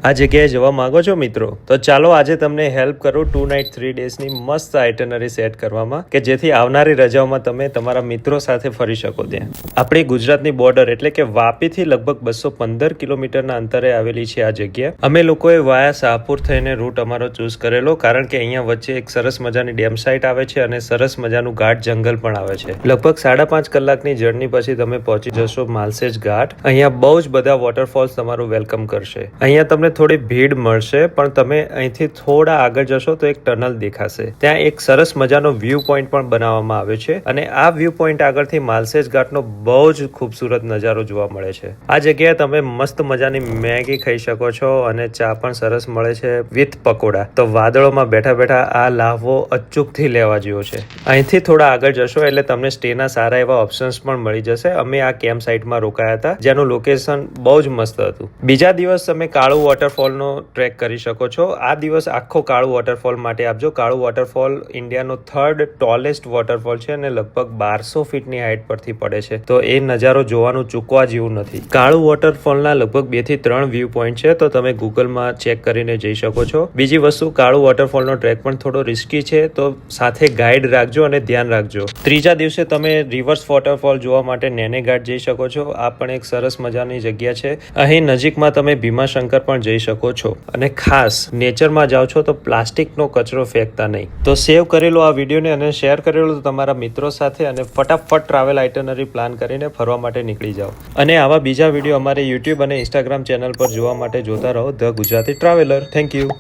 આ જગ્યાએ જવા માંગો છો મિત્રો? તો ચાલો આજે તમને હેલ્પ કરું 2 નાઇટ 3 ડેઝની મસ્ત આઇટનરી સેટ કરવામાં, કે જેથી આવનારી રજાઓમાં તમે તમારા મિત્રો સાથે ફરી શકો ત્યાં. આપણી ગુજરાતની બોર્ડર એટલે કે વાપીથી લગભગ 215 કિલોમીટરના અંતરે આવેલી છે આ જગ્યા. અમે લોકોએ વાયા શાહપુર થઈને રૂટ અમારો ચૂઝ કરેલો, કારણ કે અહીંયા વચ્ચે એક સરસ મજાની ડેમ સાઇટ આવે છે અને સરસ મજાનું ઘાટ જંગલ પણ આવે છે. લગભગ 5.5 કલાકની જર્ની પછી તમે પહોંચી જશો માલસેજ ઘાટ. અહીંયા બહુ જ બધા વોટરફોલ્સ તમારું વેલકમ કરશે. અહીંયા તમને થોડી ભીડ મળશે, પણ તમે અહીંથી થોડા આગળ જશો તો એક ટનલ દેખાશે. ત્યાં એક સરસ મજાનો વ્યૂ પોઈન્ટ પણ બનાવવામાં આવ્યો છે અને આ વ્યૂ પોઈન્ટ આગળથી માલસેજ ઘાટનો બહુ જ ખૂબસૂરત નજારો જોવા મળે છે. આ જગ્યાએ તમે મસ્ત મજાની મેગી ખાઈ શકો છો અને ચા પણ સરસ મળે છે વિથ પકોડા. તો વાદળોમાં બેઠા બેઠા આ લાહવો અચૂકથી લેવા જેવો છે. અહીંથી થોડા આગળ જશો એટલે તમને સ્ટેના સારા એવા ઓપ્શન્સ પણ મળી જશે. અમે આ કેમ્પ સાઇટમાં રોકાયા હતા, જેનું લોકેશન બહુ જ મસ્ત હતું. બીજા દિવસ તમે કાળુ વોટરફોલનો ટ્રેક કરી શકો છો. આ દિવસ આખો કાળુ વોટરફોલ માટે આપજો. કાળુ વોટરફોલ ઇન્ડિયાનો 3rd ટોલેસ્ટ વોટરફોલ છે અને લગભગ 1200 ફીટની હાઈટ પરથી પડે છે. તો એ નજારો જોવાનું ચૂકવા જેવું નથી. કાળુ વોટરફોલના લગભગ 2 થી 3 વ્યૂ પોઈન્ટ છે, તો તમે ગૂગલમાં ચેક કરીને જઈ શકો છો. બીજી વસ્તુ, કાળુ વોટરફોલનો ટ્રેક પણ થોડો રિસ્કી છે, તો સાથે ગાઈડ રાખજો અને ધ્યાન રાખજો. ત્રીજા દિવસે તમે રિવર્સ વોટરફોલ જોવા માટે નેને ઘાટ જઈ શકો છો. આ પણ એક સરસ મજાની જગ્યા છે. અહીં નજીકમાં તમે ભીમાશંકર પણ જઈ શકો છો. અને ખાસ નેચરમાં જાઓ છો તો પ્લાસ્ટિકનો કચરો ફેંકતા નહીં. તો સેવ કરેલો આ વિડીયોને અને શેર કરેલો તમારા મિત્રો સાથે, અને ફટાફટ ટ્રાવેલ આઇટનરી પ્લાન કરીને ફરવા માટે નીકળી જાઓ. અને આવા બીજા વિડીયો અમારે યુટ્યુબ અને ઇન્સ્ટાગ્રામ ચેનલ પર જોવા માટે જોતા રહો the Gujarati traveller. Thank you.